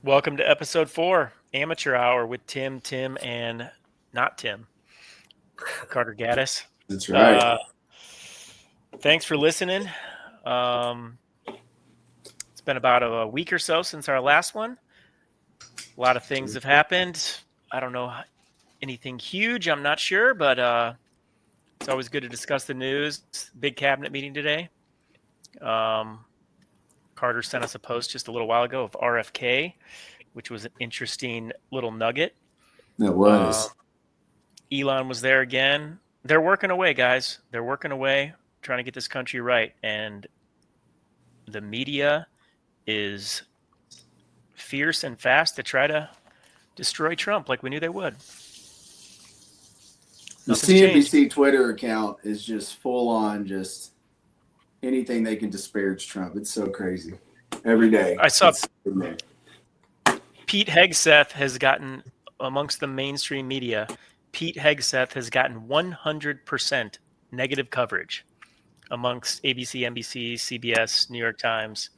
Welcome to episode 4, Amateur Hour with Tim, and not Tim, Carter Gaddis. That's right. Thanks for listening. It's been about a week or so since our last one. A lot of things have happened. I don't know anything huge, I'm not sure, but it's always good to discuss the news. Big cabinet meeting today. Carter sent us a post just a little while ago of RFK, which was an interesting little nugget. It was. Elon was there again. They're working away, guys. They're working away, trying to get this country right. And the media is fierce and fast to try to destroy Trump like we knew they would. The CNBC Twitter account is just full on just anything they can disparage Trump. It's so crazy. Every day. I saw Pete Hegseth has gotten, amongst the mainstream media, Pete Hegseth has gotten 100% negative coverage amongst ABC, NBC, CBS, New York Times,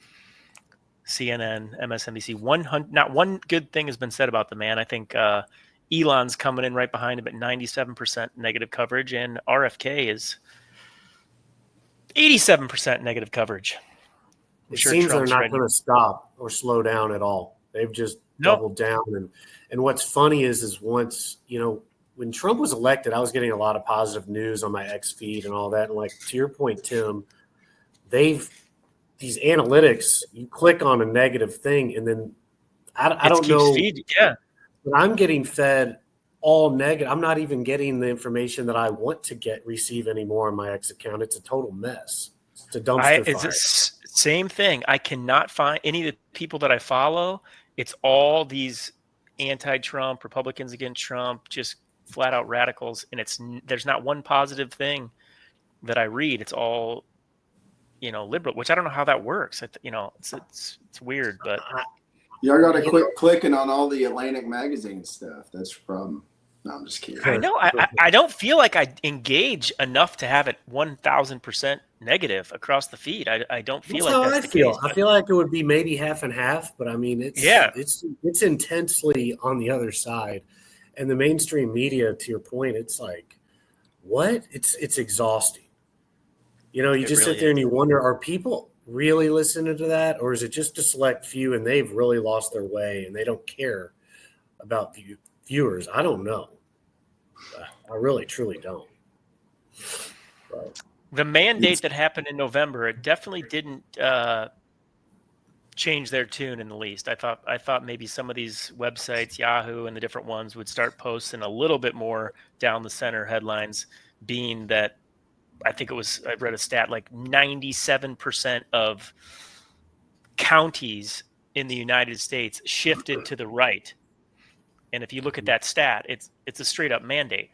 CNN, MSNBC. Not one good thing has been said about the man. I think Elon's coming in right behind him at 97% negative coverage, and RFK is 87% negative coverage. It seems they're not going to stop or slow down at all. They've just doubled down. And what's funny is once, when Trump was elected, I was getting a lot of positive news on my X feed and all that. And like, to your point, Tim, these analytics, you click on a negative thing and then I don't know. But I'm getting fed all negative. I'm not even getting the information that I want to receive anymore on my X account. It's a total mess. It's a dumpster fire. Same thing. I cannot find any of the people that I follow. It's all these anti-Trump, Republicans against Trump, just flat out radicals. And there's not one positive thing that I read. It's all, liberal, which I don't know how that works. It's weird, but y'all got to quit clicking on all the Atlantic magazine stuff. That's your problem. No, I'm just kidding. I know. I don't feel like I engage enough to have it 1,000% negative across the feed. I don't feel like that's the case. I feel like it would be maybe half and half, but I mean, it's intensely on the other side. And the mainstream media, to your point, it's like, what? It's exhausting. You just sit there and you wonder, are people really listening to that? Or is it just a select few and they've really lost their way and they don't care about viewers? I don't know. I really, truly don't. But the mandate that happened in November, it definitely didn't change their tune in the least. I thought maybe some of these websites, Yahoo and the different ones, would start posting a little bit more down the center headlines, being that I read a stat like 97% of counties in the United States shifted to the right. And if you look at that stat, it's a straight up mandate.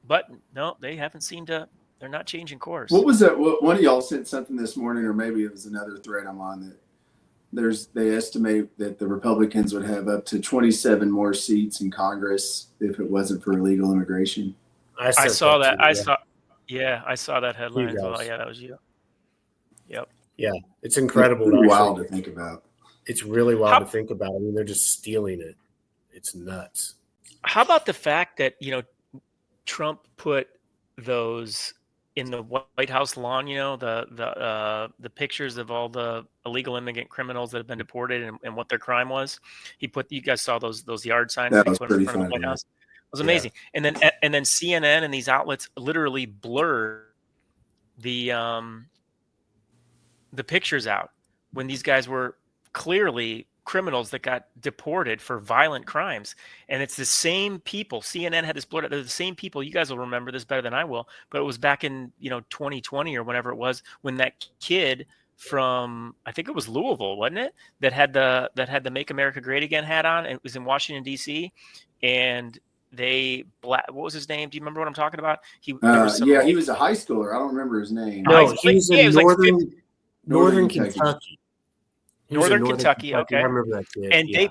But no, they haven't seemed to. They're not changing course. What was that? One of y'all sent something this morning, or maybe it was another thread I'm on, that they estimate that the Republicans would have up to 27 more seats in Congress if it wasn't for illegal immigration. I saw that. I saw that headline as well. Yeah, that was you. Yep. Yeah, it's incredible. It's wild to think about. It's really wild to think about. I mean, they're just stealing it. It's nuts. How about the fact that, Trump put those in the White House lawn, the pictures of all the illegal immigrant criminals that have been deported and what their crime was. You guys saw those yard signs that he was put pretty in front funny. of the White House. It was amazing. Yeah. And then CNN and these outlets literally blurred the pictures out when these guys were clearly criminals that got deported for violent crimes. And it's the same people. CNN had this blurred out. They're the same people. You guys will remember this better than I will, but it was back in 2020 or whenever it was, when that kid from, I think it was Louisville, wasn't it, that had the Make America Great Again hat on, and it was in Washington DC, and what was his name? Do you remember what I'm talking about? He was a high schooler. I don't remember his name. No, he was in Northern Kentucky. Northern Kentucky. Okay. I remember that kid. And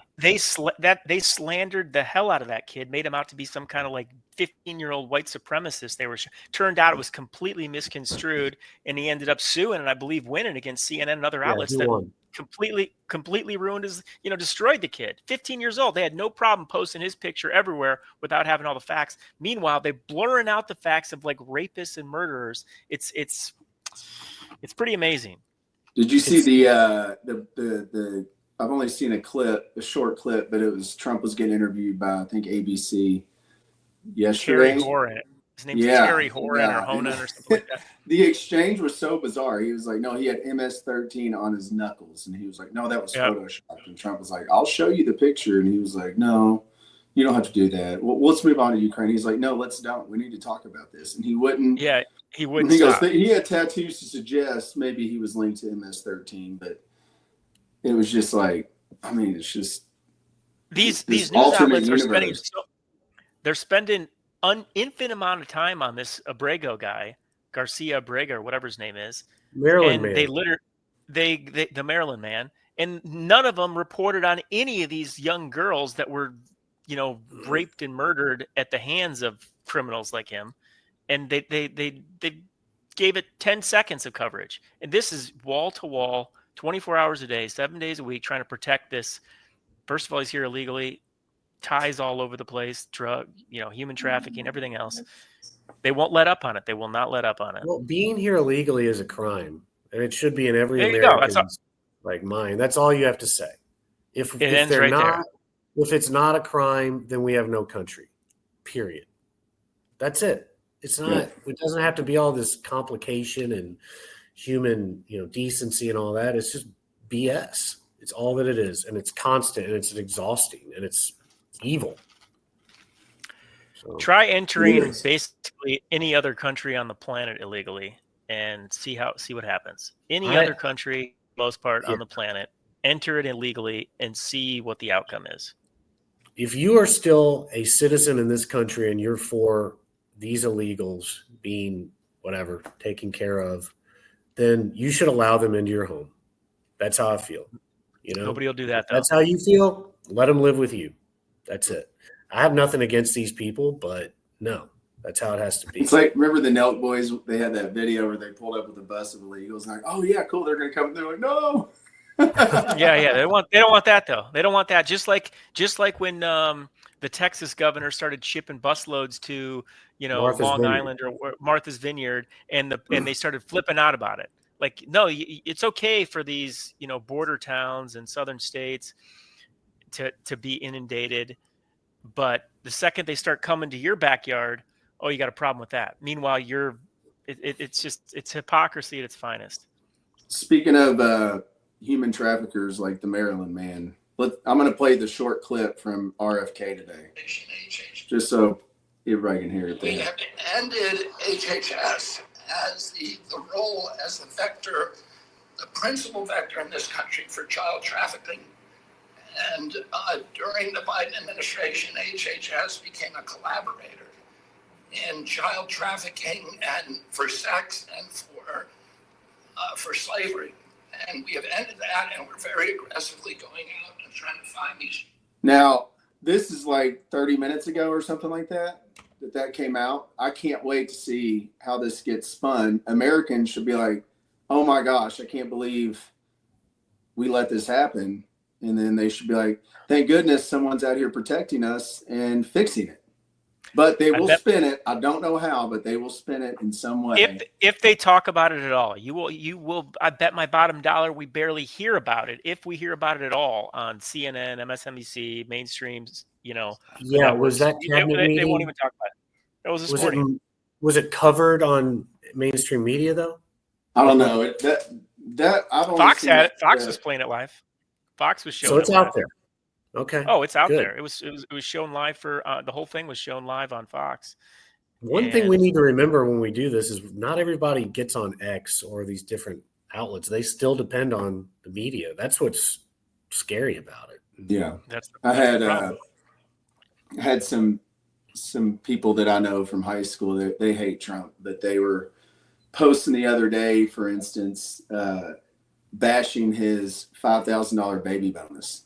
they slandered the hell out of that kid, made him out to be some kind of like 15-year-old white supremacist. Turned out it was completely misconstrued, and he ended up suing and I believe winning against CNN and other outlets that won. completely ruined his, destroyed the kid. 15 years old. They had no problem posting his picture everywhere without having all the facts. Meanwhile, they blurring out the facts of like rapists and murderers. It's pretty amazing. Did you see the I've only seen a short clip, but it was Trump was getting interviewed by, I think, ABC yesterday. Terry Horan. His name's Terry Horan or Honan or something like that. The exchange was so bizarre. He was like, no, he had MS-13 on his knuckles. And he was like, no, that was Photoshopped. And Trump was like, I'll show you the picture. And he was like, no, you don't have to do that. Well, let's move on to Ukraine. He's like, no, let's don't. We need to talk about this. And he wouldn't. Yeah, he wouldn't. He goes, he had tattoos to suggest maybe he was linked to MS-13, but it was just like, I mean, it's just these news outlets are spending they're spending an infinite amount of time on this Abrego guy, Garcia Abrego, or whatever his name is. Maryland man. The Maryland man, and none of them reported on any of these young girls that were, raped and murdered at the hands of criminals like him. And they gave it 10 seconds of coverage. And this is wall to wall, 24 hours a day, 7 days a week, trying to protect this. First of all, he's here illegally, ties all over the place, drug, human trafficking, everything else. They won't let up on it. They will not let up on it. Well, being here illegally is a crime, and it should be in every American's mind. That's all you have to say. If it's not a crime, then we have no country. Period. That's it. It's not. Yeah. It doesn't have to be all this complication and human, decency and all that. It's just BS. It's all that it is, and it's constant, and it's exhausting, and it's evil. So, try entering basically any other country on the planet illegally and see what happens. Any other country, most part on the planet, enter it illegally and see what the outcome is. If you are still a citizen in this country and you're for these illegals being whatever taken care of, then you should allow them into your home. That's how I feel. Nobody will do that, though. That's how you feel. Let them live with you. That's it. I have nothing against these people, but no, that's how it has to be. It's like, remember the Nelk Boys? They had that video where they pulled up with a bus of illegals and like, oh yeah, cool, they're gonna come. They're like, no. Yeah. They don't want that though. They don't want that. Just like when the Texas governor started shipping busloads to Long Island or Martha's Vineyard, and they started flipping out about it. Like, no, it's okay for these border towns and southern states to be inundated, but the second they start coming to your backyard, oh, you got a problem with that. Meanwhile, it's hypocrisy at its finest. Speaking of human traffickers like the Maryland man, I'm going to play the short clip from RFK today, just so everybody can hear it. We have ended HHS as the role as the vector, the principal vector in this country for child trafficking. And during the Biden administration, HHS became a collaborator in child trafficking and for sex and for slavery. And we have ended that, and we're very aggressively going out and trying to find these. Now, this is like 30 minutes ago or something like that came out. I can't wait to see how this gets spun. Americans should be like, oh my gosh, I can't believe we let this happen. And then they should be like, thank goodness someone's out here protecting us and fixing it. But they will spin it. I don't know how, but they will spin it in some way. If they talk about it at all, you will. I bet my bottom dollar we barely hear about it. If we hear about it at all on CNN, MSNBC, mainstreams, Yeah, was that cabinet meeting? They won't even talk about it. It was this morning. Was it covered on mainstream media though? I don't know. Fox had it. Fox was playing it live. Fox was showing. So it's out there. Okay. Oh, it's out there. It was shown live for the whole thing was shown live on Fox. One thing we need to remember when we do this is not everybody gets on X or these different outlets. They still depend on the media. That's what's scary about it. Yeah. I had some people that I know from high school that they hate Trump, but they were posting the other day, for instance, bashing his $5,000 baby bonus.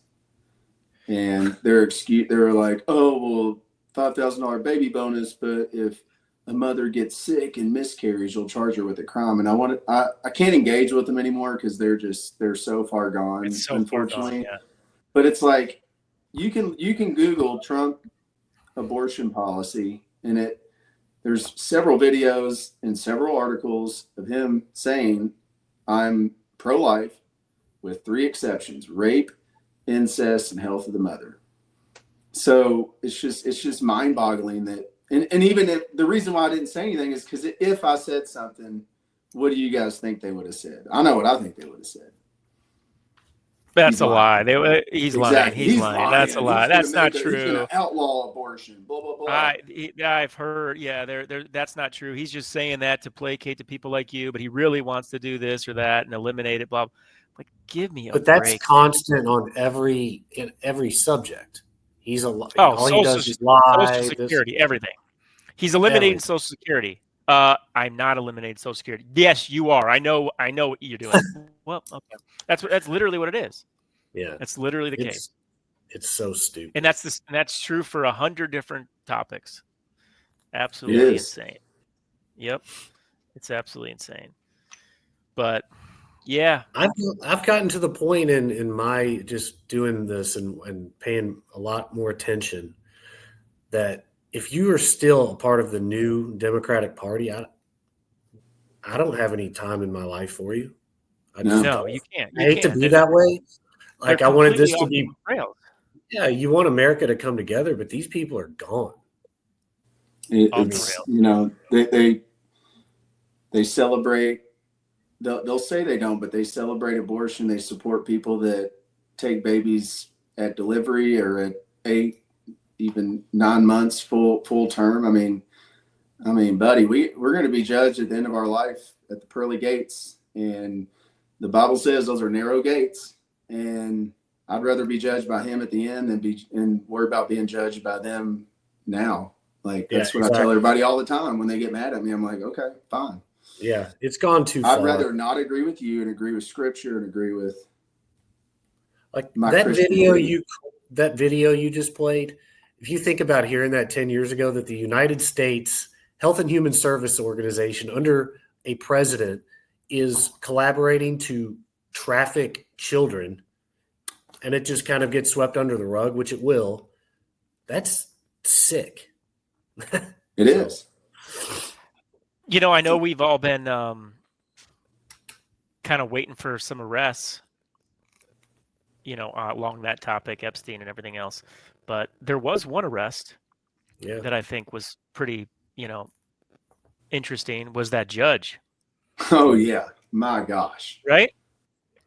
And they were like, oh, well, $5,000 baby bonus, but if a mother gets sick and miscarries, you'll charge her with a crime. And I can't engage with them anymore because they're so far gone, unfortunately. Yeah. But it's like you can Google Trump abortion policy, and there's several videos and several articles of him saying I'm pro-life with 3 exceptions: rape, incest, and health of the mother. So it's just mind-boggling that, and even if the reason why I didn't say anything is because if I said something, what do you guys think they would have said? I know what I think they would have said. That's a lie. He's lying. He's lying. That's a lie. That's not true. He's going to outlaw abortion. Blah blah blah. I've heard. Yeah, that's not true. He's just saying that to placate to people like you, but he really wants to do this or that and eliminate it. Blah. Like, give me a break. But that's constant on every subject. He's a all he does is lie. Social Security, everything. He's eliminating Social Security. I'm not eliminating Social Security. Yes, you are. I know what you're doing. Well, okay. That's literally what it is. Yeah. That's literally the case. It's so stupid. And that's true for 100 different topics. Absolutely insane. Yep. It's absolutely insane. But yeah. I've gotten to the point in my just doing this and paying a lot more attention that if you are still a part of the new Democratic Party, I don't have any time in my life for you. No, you can't. I hate to be that way. Like I wanted this to be rails. Yeah, you want America to come together, but these people are gone. It's they celebrate. They'll say they don't, but they celebrate abortion. They support people that take babies at delivery or at 8, even 9 months full term. I mean, buddy, we're going to be judged at the end of our life at the pearly gates, and the Bible says those are narrow gates. And I'd rather be judged by him at the end and worry about being judged by them now. Like that's what I tell everybody all the time when they get mad at me. I'm like, okay, fine. Yeah, it's gone too far. I'd rather not agree with you and agree with Scripture and agree with like that video you just played. If you think about hearing that 10 years ago, that the United States Health and Human Service Organization under a president is collaborating to traffic children, and it just kind of gets swept under the rug, which it will. That's sick. It is. You know, I know we've all been kind of waiting for some arrests, along that topic, Epstein and everything else. But there was one arrest that I think was pretty, interesting, was that judge. Oh, yeah. My gosh. Right?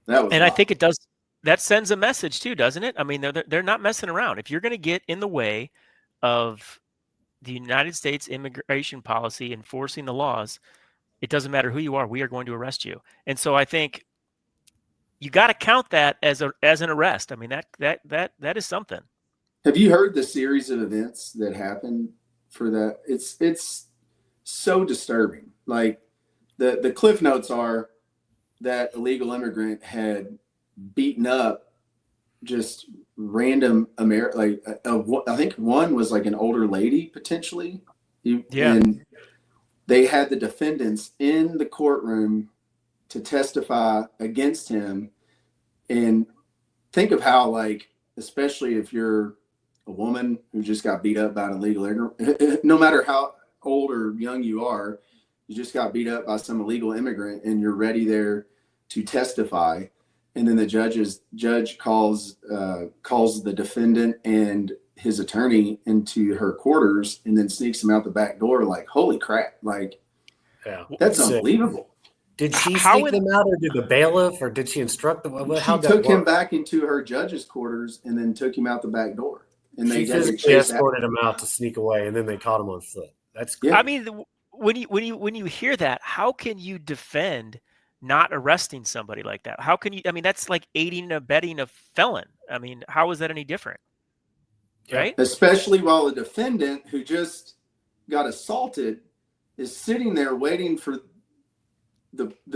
That was and I think it does. That sends a message too, doesn't it? I mean, they're not messing around. If you're going to get in the way of the United States immigration policy enforcing the laws, it doesn't matter who you are. We are going to arrest you. And so I think you got to count that as an arrest. I mean, that is something. Have you heard the series of events that happened for that? It's so disturbing. Like the cliff notes are that illegal immigrant had beaten up just random I think one was like an older lady potentially. And they had the defendants in the courtroom to testify against him. And think of how, like, especially if you're a woman who just got beat up by an illegal immigrant, no matter how old or young you are, you just got beat up by some illegal immigrant and you're ready there to testify. And then the judge calls the defendant and his attorney into her quarters and then sneaks him out the back door. Like, holy crap. Like, that's unbelievable. Did she sneak them out, or did the bailiff, or did she instruct them? She took him back into her judge's quarters and then took him out the back door. And they physically escorted him out to sneak away, and then they caught him on foot. That's good. I mean, when you hear that, how can you defend not arresting somebody like that? How can you? I mean, that's like aiding and abetting a felon. I mean, how is that any different? Right? Especially while the defendant who just got assaulted is sitting there waiting for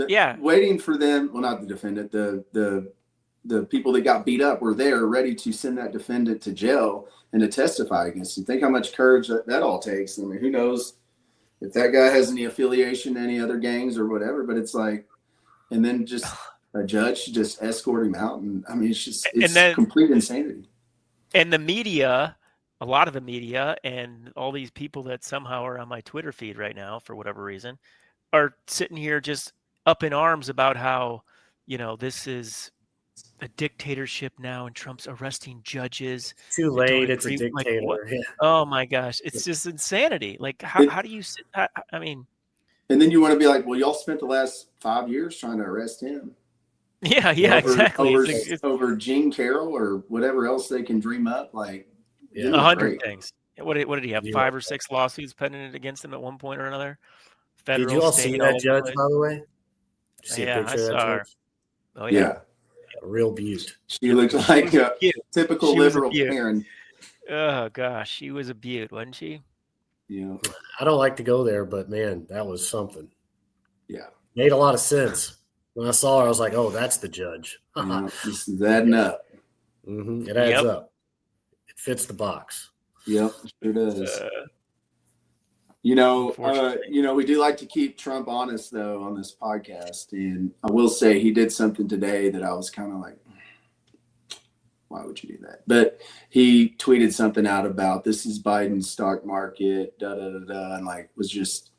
Yeah. waiting for them. Well, not the defendant. The people that got beat up were there, ready to send that defendant to jail and to testify against him. Think how much courage that all takes. I mean, who knows if that guy has any affiliation to any other gangs or whatever? But it's like, and then just a judge just escort him out, and I mean, it's complete insanity. And the media. A lot of the media and all these people that somehow are on my Twitter feed right now, for whatever reason, are sitting here just up in arms about how, this is a dictatorship now and Trump's arresting judges. Too late. It's a dictator. Oh my gosh. It's just insanity. Like, how do you, I mean. And then you want to be like, well, y'all spent the last 5 years trying to arrest him. Yeah, exactly. Over Gene Carroll or whatever else they can dream up. Like, 100 things. What did he have? 5 or 6 lawsuits pending against him at one point or another? Did you all see that judge, by the way? Yeah, I saw her. Oh yeah. A real beaut. She looked like a typical liberal Karen. Oh gosh, she was a beaut, wasn't she? Yeah. I don't like to go there, but man, that was something. Yeah. Made a lot of sense. When I saw her, I was like, "Oh, that's the judge." This is adding up. Mm-hmm. It adds up. It fits the box. Yep, sure does. We do like to keep Trump honest, though, on this podcast. And I will say he did something today that I was kind of like, why would you do that? But he tweeted something out about this is Biden's stock market, and like was just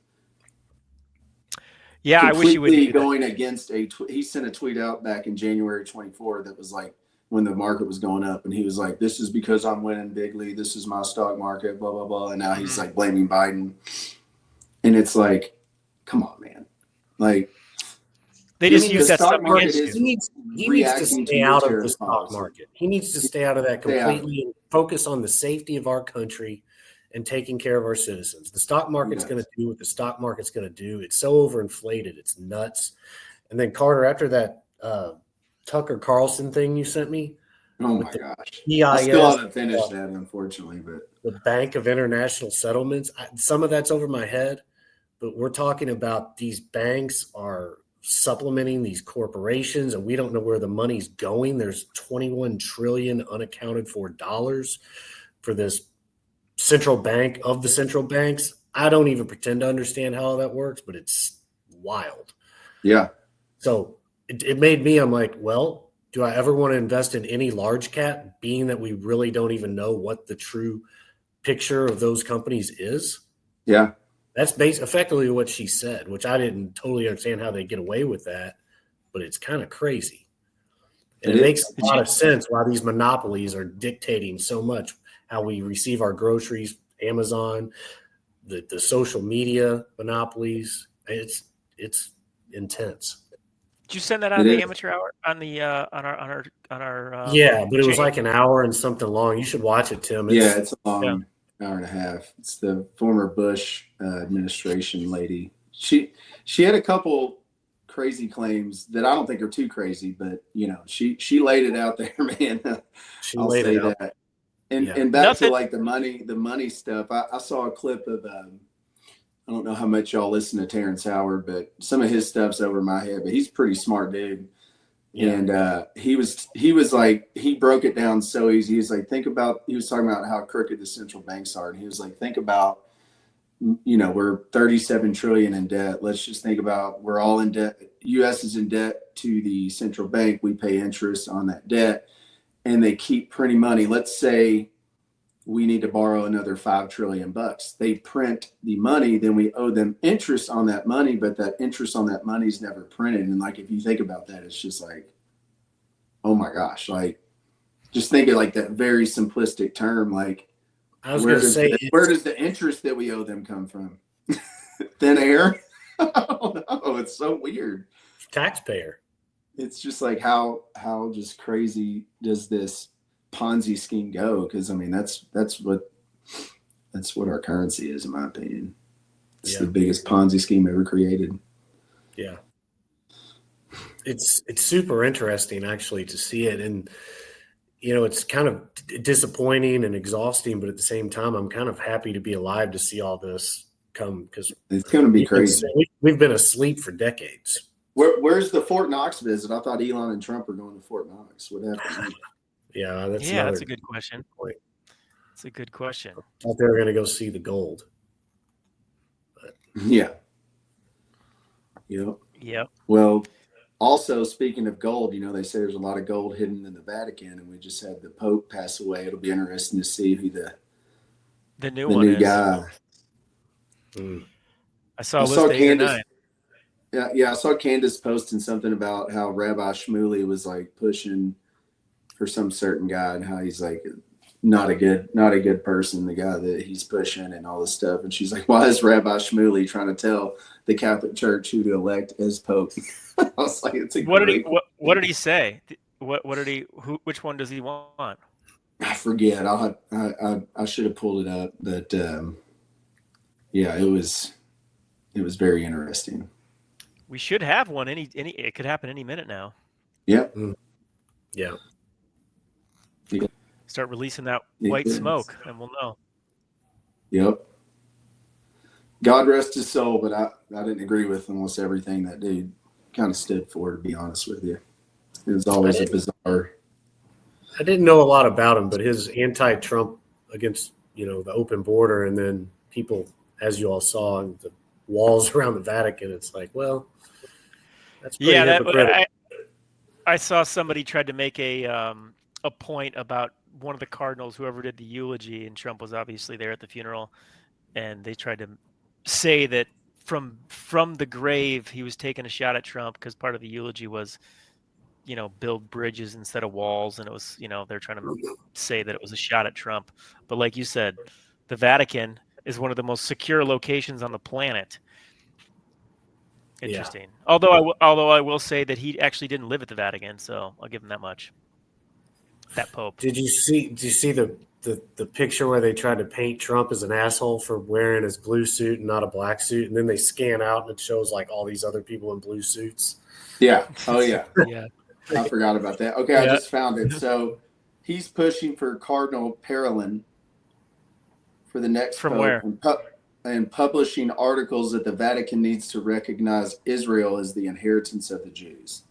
I wish he would be going against he sent a tweet out back in January 24 that was like when the market was going up, and he was like, this is because I'm winning bigly. This is my stock market, blah, blah, blah. And now he's like blaming Biden. And it's like, come on, man. Like, they just use that stock market. He needs to stay out of the stock market. He needs to stay out of that completely and focus on the safety of our country and taking care of our citizens. The stock market's going to do what the stock market's going to do. It's so overinflated. It's nuts. And then, Carter, after that Tucker Carlson thing you sent me. Oh my gosh. EIS, I still haven't finished that, unfortunately. But the Bank of International Settlements, some of that's over my head, but we're talking about these banks are supplementing these corporations, and we don't know where the money's going. There's $21 trillion unaccounted for dollars for this central bank of the central banks. I don't even pretend to understand how that works, but it's wild. Yeah. So it made me, I'm like, well, do I ever want to invest in any large cap, being that we really don't even know what the true picture of those companies is? Yeah. That's effectively what she said, which I didn't totally understand how they get away with that, but it's kind of crazy. And it makes a lot of sense why these monopolies are dictating so much how we receive our groceries, Amazon, the social media monopolies. It's intense. Did you send that on the amateur hour on the on our yeah, but it was like an hour and something long. You should watch it, Tim. It's a long hour and a half. It's the former Bush administration lady. She had a couple crazy claims that I don't think are too crazy, but she laid it out there, man. I'll say that. And back to like the money stuff. I saw a clip of I don't know how much y'all listen to Terrence Howard, but some of his stuff's over my head. But he's a pretty smart dude, and he was like, he broke it down so easy. He was like, he was talking about how crooked the central banks are, and he was like, think about, we're 37 trillion in debt. Let's just think about we're all in debt. U.S. is in debt to the central bank. We pay interest on that debt, and they keep printing money. Let's say we need to borrow another $5 trillion. They print the money, then we owe them interest on that money, but that interest on that money is never printed. And like, if you think about that, it's just like, oh my gosh, like just think of like that very simplistic term. Like, I was going to say, where does the interest that we owe them come from? Thin air? I don't know. It's so weird. Taxpayer. It's just like how just crazy does this Ponzi scheme go? Because I mean that's what our currency is, in my opinion. It's the biggest Ponzi scheme ever created. Yeah, it's super interesting actually to see it, and it's kind of disappointing and exhausting, but at the same time, I'm kind of happy to be alive to see all this come, because it's going to be crazy. We've been asleep for decades. Where's the Fort Knox visit? I thought Elon and Trump were going to Fort Knox. What happened? Yeah, that's a good question. It's a good question. I thought they were going to go see the gold. But. Yeah. Yep. Yep. Well, also speaking of gold, they say there's a lot of gold hidden in the Vatican, and we just had the Pope pass away. It'll be interesting to see who the new guy. I saw Candace. Yeah, I saw Candace posting something about how Rabbi Shmuley was like pushing for some certain guy and how he's like not a good person, the guy that he's pushing and all this stuff. And she's like, why is Rabbi Shmuley trying to tell the Catholic Church who to elect as Pope? I was like, what did he say? Which one does he want? I forget. I should have pulled it up, but yeah, it was very interesting. We should have one. It could happen any minute now. Yep. Yeah. Start releasing that white smoke, and we'll know. Yep. God rest his soul, but I didn't agree with almost everything that dude kind of stood for, to be honest with you. It was always a bizarre. I didn't know a lot about him, but his anti-Trump against, the open border, and then people, as you all saw, and the walls around the Vatican, it's like, well, that's pretty hypocritical. I saw somebody tried to make a point about one of the cardinals, whoever did the eulogy, and Trump was obviously there at the funeral, and they tried to say that from the grave he was taking a shot at Trump because part of the eulogy was, build bridges instead of walls, and it was, they're trying to say that it was a shot at Trump. But like you said, the Vatican is one of the most secure locations on the planet. Interesting. Yeah. Although I will say that he actually didn't live at the Vatican, so I'll give him that much. That Pope. Did you see the picture where they tried to paint Trump as an asshole for wearing his blue suit and not a black suit, and then they scan out and it shows like all these other people in blue suits? Yeah. Oh yeah. Yeah. I forgot about that. Okay, yeah. I just found it. So he's pushing for Cardinal Parolin for the next From Pope where? And publishing articles that the Vatican needs to recognize Israel as the inheritance of the Jews.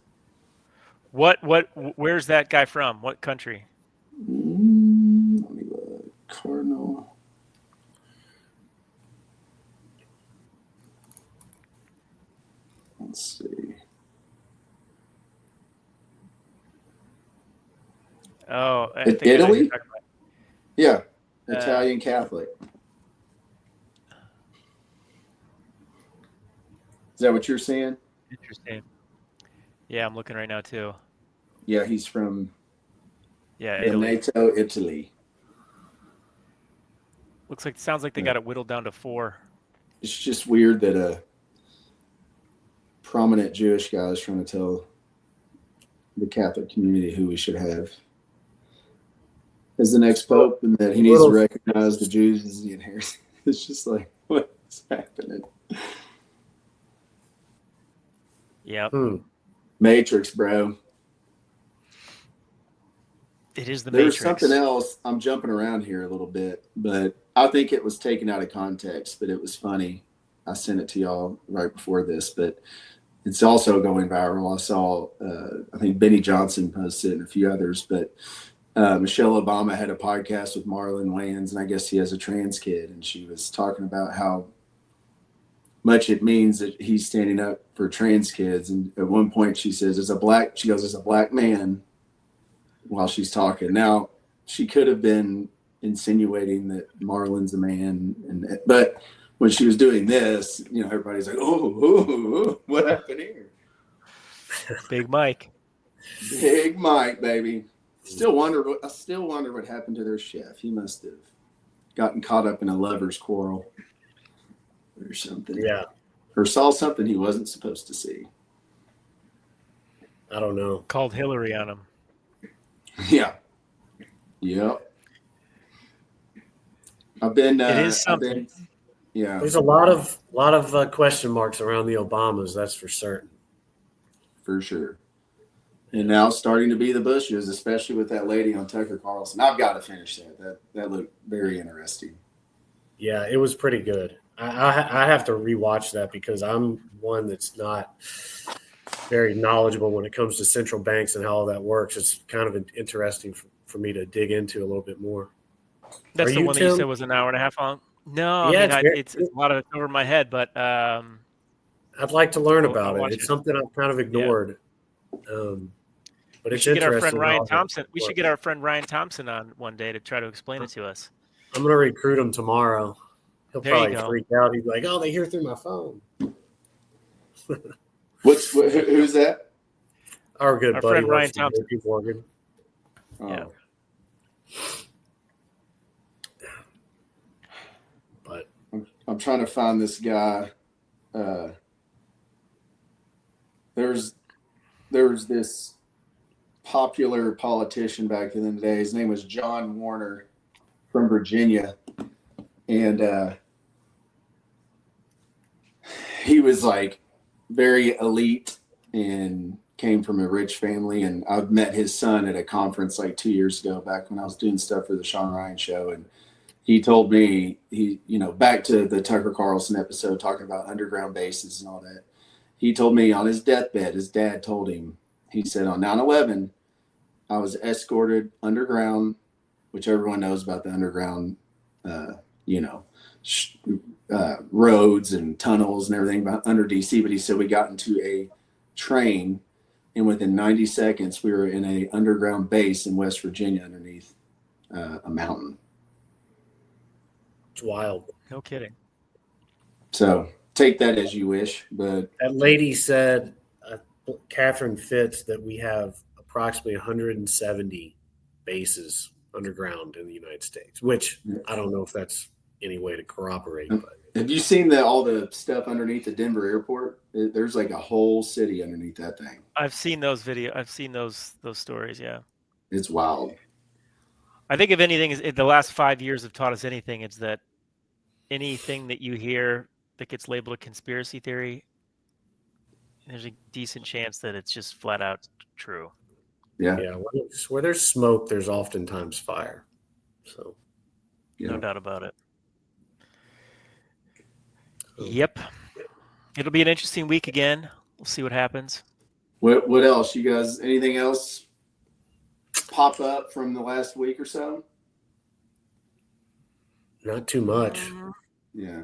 Where's that guy from? What country? Let me look. Cardinal. Let's see. Oh, Italy? Yeah. Italian Catholic. Is that what you're saying? Interesting. Yeah, I'm looking right now too. Yeah, he's from Italy. NATO, Italy. Sounds like they got it whittled down to 4. It's just weird that a prominent Jewish guy is trying to tell the Catholic community who we should have as the next Pope, and that he needs to recognize the Jews as the inheritance. It's just like, what's happening? Yeah. Matrix, bro. It is the There's Matrix. Something else. I'm jumping around here a little bit, but I think it was taken out of context, but it was funny. I sent it to y'all right before this, but it's also going viral. I saw, I think Benny Johnson posted it and a few others, but Michelle Obama had a podcast with Marlon Wayans, and I guess he has a trans kid, and she was talking about how much it means that he's standing up for trans kids. And at one point she says, as a black man, while she's talking. Now, she could have been insinuating that Marlon's a man, but when she was doing this, everybody's like, oh, what happened here? Big Mike. Big Mike, baby. I still wonder what happened to their chef. He must have gotten caught up in a lover's quarrel or something. Yeah. Or saw something he wasn't supposed to see. I don't know. Called Hillary on him. Yeah. Yep. It is something. Yeah. There's a lot of question marks around the Obamas, that's for certain. For sure. And now starting to be the Bushes, especially with that lady on Tucker Carlson. I've got to finish that. That looked very interesting. Yeah, it was pretty good. I have to rewatch that because I'm one that's not very knowledgeable when it comes to central banks and how all that works. It's kind of interesting for me to dig into a little bit more. That's Are the you, one that you Tim? said was an hour and a half long. No, Yeah, I mean, it's a lot of it's over my head, but I'd like to learn about I'll it. watch It's it. something I've kind of ignored. But We it's should get our friend interesting. Ryan Thompson. We should get our friend Ryan Thompson on one day to try to explain it to us. I'm going to recruit him tomorrow. He'll There you probably go. freak out. He'd be like, "Oh, they hear through my phone." Who's that? Our good Our buddy friend Ryan works for Thompson. JP Morgan. Yeah. But I'm trying to find this guy. There's this popular politician back in the day. His name was John Warner from Virginia, and he was like very elite and came from a rich family. And I met his son at a conference like 2 years ago, back when I was doing stuff for the Sean Ryan show, and he told me, back to the Tucker Carlson episode talking about underground bases and all that. He told me on his deathbed, his dad told him, he said, on 9/11, I was escorted underground, which everyone knows about the underground, roads and tunnels and everything under DC. But he said we got into a train, and within 90 seconds, we were in a underground base in West Virginia underneath a mountain. it's wild. No kidding. So take that as you wish. But That lady said, Catherine Fitz, that we have approximately 170 bases underground in the United States, which I don't know if that's any way to corroborate. But have you seen all the stuff underneath the Denver airport? There's like a whole city underneath that thing. I've seen those videos. I've seen those stories. Yeah. It's wild. I think if anything, the last 5 years have taught us anything, it's that anything that you hear that gets labeled a conspiracy theory, there's a decent chance that it's just flat out true. Yeah. Where there's smoke, there's oftentimes fire. So, no doubt about it. Yep. It'll be an interesting week again. We'll see what happens. What else? You guys, anything else pop up from the last week or so? Not too much. Yeah.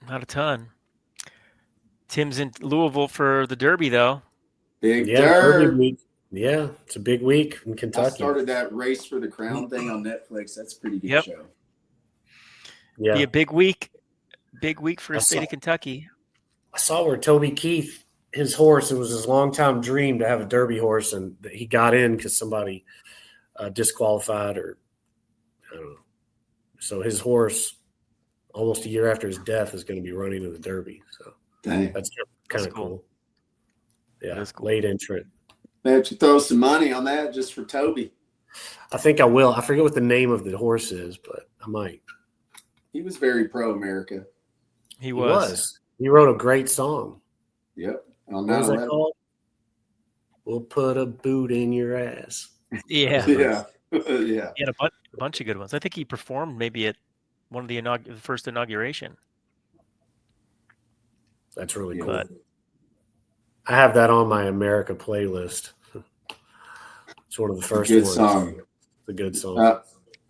Not a ton. Tim's in Louisville for the Derby, though. Big Derby week. Yeah, it's a big week in Kentucky. I started that Race for the Crown thing on Netflix. That's a pretty good show. Yeah. Be a big week. Big week for the state of Kentucky. I saw where Toby Keith, his horse, it was his longtime dream to have a Derby horse, and he got in because somebody disqualified, or I don't know. So his horse, almost a year after his death, is going to be running in the Derby. So that's kind of cool. Yeah, that's cool. Late entrant. They have to throw some money on that just for Toby. I think I will. I forget what the name of the horse is, but I might. He was very pro-America. He was. He wrote a great song. Yep. What was that called? We'll put a boot in your ass. Yeah. Yeah. Yeah. He had a bunch of good ones. I think he performed maybe at one of the first inauguration. That's really cool. I have that on my America playlist. It's one of the first ones. Song. It's a good song.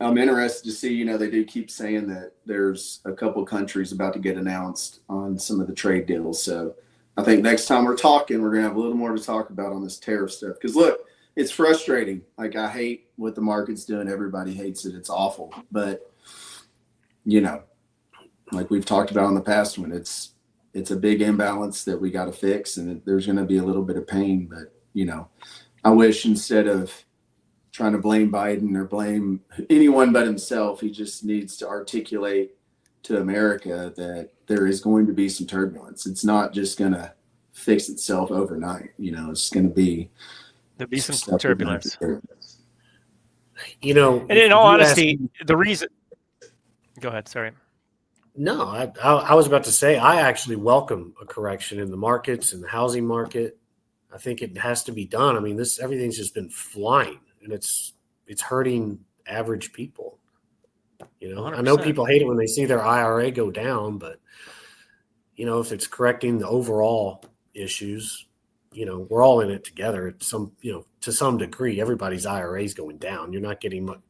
I'm interested to see, they do keep saying that there's a couple countries about to get announced on some of the trade deals. So I think next time we're talking, we're going to have a little more to talk about on this tariff stuff. Because look, it's frustrating. Like, I hate what the market's doing. Everybody hates it. It's awful. But, like we've talked about in the past one, it's a big imbalance that we got to fix. And there's going to be a little bit of pain. But, I wish instead of trying to blame Biden or blame anyone but himself, he just needs to articulate to America that there is going to be some turbulence. It's not just going to fix itself overnight. It's going to be. There'll be some turbulence. And in all honesty, the reason. Go ahead. Sorry. No, I was about to say, I actually welcome a correction in the markets and the housing market. I think it has to be done. I mean, everything's just been flying, and it's hurting average people. 100%. I know people hate it when they see their IRA go down, but if it's correcting the overall issues, we're all in it together. To some degree, everybody's IRA is going down. You're not getting much,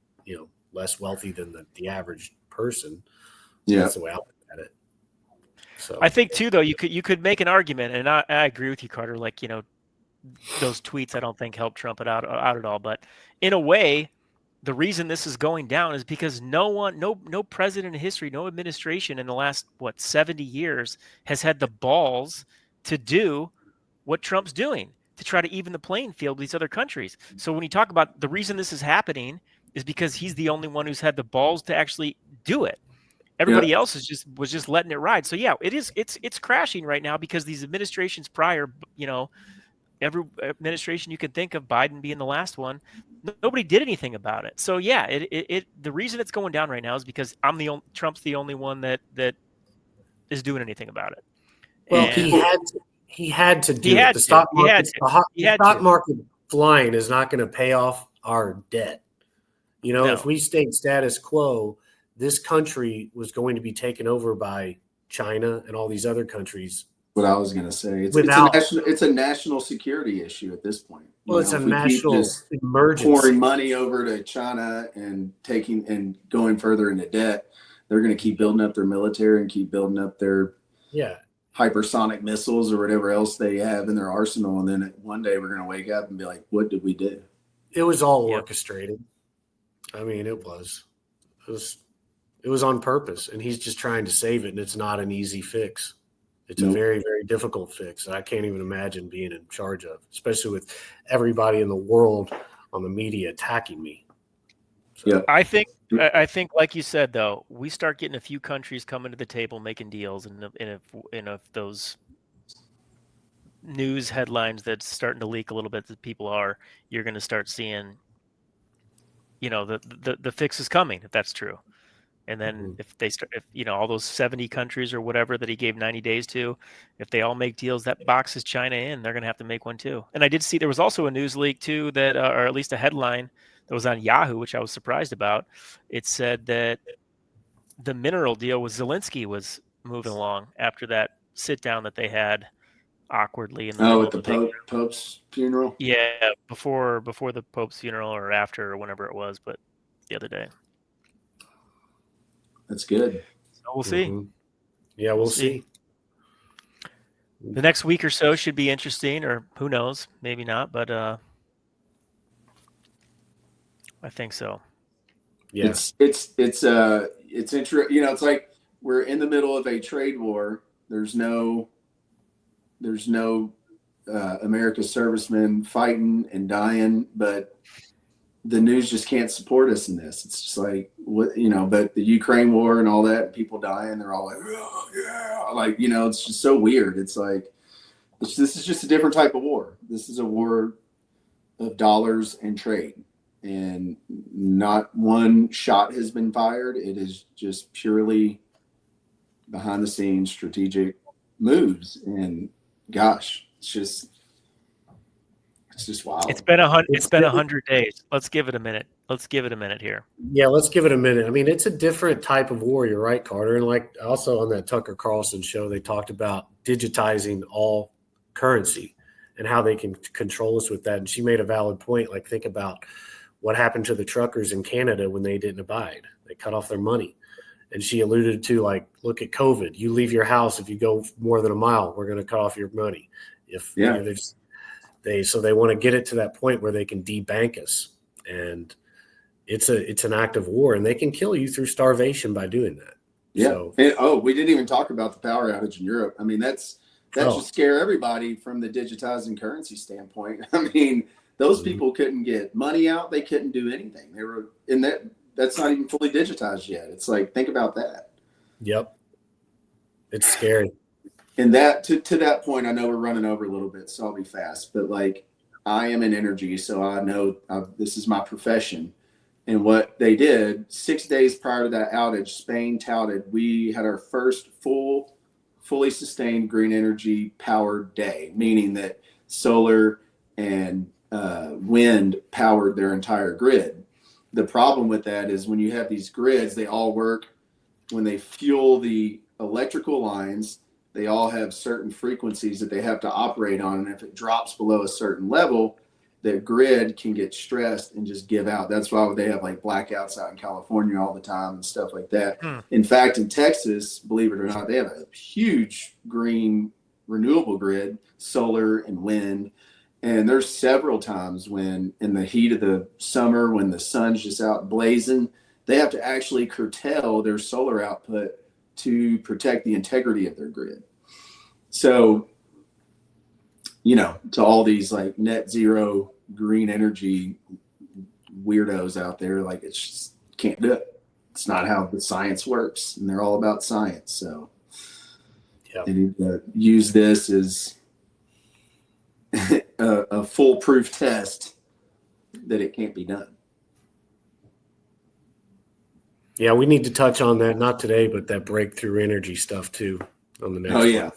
less wealthy than the average person. Yeah, that's the way I look at it. So I think too, though, you could make an argument, and I agree with you, Carter. Like, those tweets I don't think help Trump out at all. But in a way, the reason this is going down is because no president in history, no administration in the last 70 years has had the balls to do what Trump's doing, to try to even the playing field with these other countries. So when you talk about the reason this is happening is because he's the only one who's had the balls to actually do it. Everybody else was just letting it ride. So yeah, it's crashing right now because these administrations prior, every administration you can think of, Biden being the last one, nobody did anything about it. So yeah, the reason it's going down right now is because Trump's the only one that is doing anything about it. Well, he had to do it. The stock market flying is not going to pay off our debt. No. If we stayed status quo, this country was going to be taken over by China and all these other countries. What I was going to say, it's a national security issue at this point. It's a national emergency. Pouring money over to China and going further into debt, they're going to keep building up their military and keep building up their hypersonic missiles or whatever else they have in their arsenal. And then one day we're going to wake up and be like, what did we do? It was all orchestrated. I mean, it was on purpose, and he's just trying to save it. And it's not an easy fix. It's a very, very difficult fix that I can't even imagine being in charge of, especially with everybody in the world on the media attacking me. So. Yeah, I think, like you said, though, we start getting a few countries coming to the table making deals, and if those news headlines that's starting to leak a little bit that people are, you're going to start seeing, the fix is coming if that's true. And then if all those 70 countries or whatever that he gave 90 days to, if they all make deals, that boxes China in, they're going to have to make one too. And I did see there was also a news leak too that, or at least a headline that was on Yahoo, which I was surprised about. It said that the mineral deal with Zelensky was moving along after that sit down that they had awkwardly in the at the Pope's funeral. Yeah, before the Pope's funeral or after or whenever it was, but the other day. That's good. So we'll see. Mm-hmm. Yeah, we'll see. The next week or so should be interesting, or who knows, maybe not, but I think so. Yeah, it's interesting. It's like we're in the middle of a trade war. There's no America's servicemen fighting and dying, but the news just can't support us in this. It's just like, but the Ukraine war and all that, people dying, they're all like, oh, yeah. Like, it's just so weird. It's like, this is just a different type of war. This is a war of dollars and trade. And not one shot has been fired. It is just purely behind the scenes strategic moves. And gosh, it's just wild. It's been 100 days. Let's give it a minute. Let's give it a minute here. Yeah, let's give it a minute. I mean, it's a different type of war. You're right, Carter. And like also on that Tucker Carlson show, they talked about digitizing all currency and how they can control us with that. And she made a valid point. Like, think about what happened to the truckers in Canada when they didn't abide. They cut off their money. And she alluded to, like, look at COVID. You leave your house, if you go more than a mile, we're going to cut off your money. So they want to get it to that point where they can debank us, and it's an act of war, and they can kill you through starvation by doing that. Yeah. So, and, we didn't even talk about the power outage in Europe. I mean, that should scare everybody from the digitizing currency standpoint. I mean, those people couldn't get money out. They couldn't do anything. They were in that. That's not even fully digitized yet. It's like, think about that. Yep. It's scary. And that to that point, I know we're running over a little bit, so I'll be fast. But like, I am in energy, so I know this is my profession. And what they did 6 days prior to that outage, Spain touted we had our first fully sustained green energy powered day, meaning that solar and wind powered their entire grid. The problem with that is when you have these grids, they all work when they fuel the electrical lines they all have certain frequencies that they have to operate on. And if it drops below a certain level, the grid can get stressed and just give out. That's why they have like blackouts out in California all the time and stuff like that. In fact, in Texas, believe it or not, they have a huge green renewable grid, solar and wind. And there's several times when in the heat of the summer, when the sun's just out blazing, they have to actually curtail their solar output to protect the integrity of their grid. So, you know, to all these like net zero green energy weirdos out there, like it's just can't do it. It's not how the science works, and they're all about science. So they need to use this as a foolproof test that it can't be done. Yeah, we need to touch on that, not today, but that breakthrough energy stuff too on the next one.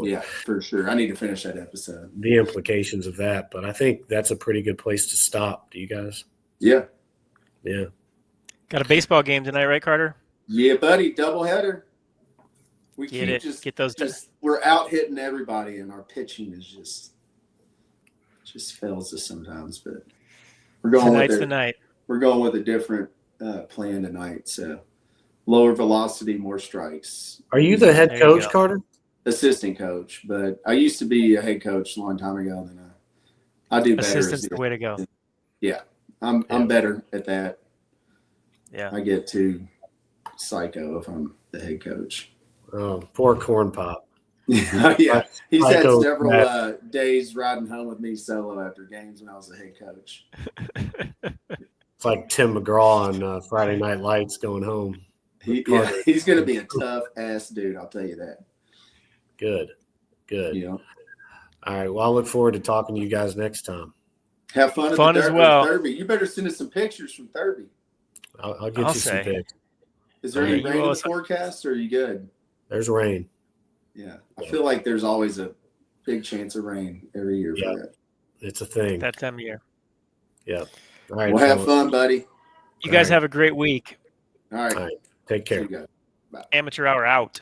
Yeah, for sure. I need to finish that episode. The implications of that, but I think that's a pretty good place to stop. Do you guys? Yeah. Yeah. Got a baseball game tonight, right, Carter? Yeah, buddy. Doubleheader. We Get keep it. Get those. We're out hitting everybody, and our pitching is just fails us sometimes. But we're going Tonight's the night. We're going with a different plan tonight. So lower velocity, more strikes. Are you the head coach, Carter? Assistant coach, but I used to be a head coach a long time ago. Then I do better. Assistant's the way to go. Yeah, I'm better at that. Yeah, I get too psycho if I'm the head coach. Oh, poor Corn Pop. Yeah, he's had several days riding home with me solo after games when I was a head coach. It's like Tim McGraw on Friday Night Lights going home. He's going to be a tough ass dude. I'll tell you that. Good. Yeah. All right. Well, I look forward to talking to you guys next time. Have fun at the as well. Derby. You better send us some pictures from Derby. I'll get you some pics. Is there any rain in the forecast, or are you good? There's rain. Yeah. I feel like there's always a big chance of rain every year for that. It's a thing. That time of year. Yeah. All right. Well, have fun, buddy. You guys have a great week. All right. Take care. See you guys. Bye. Amateur hour out.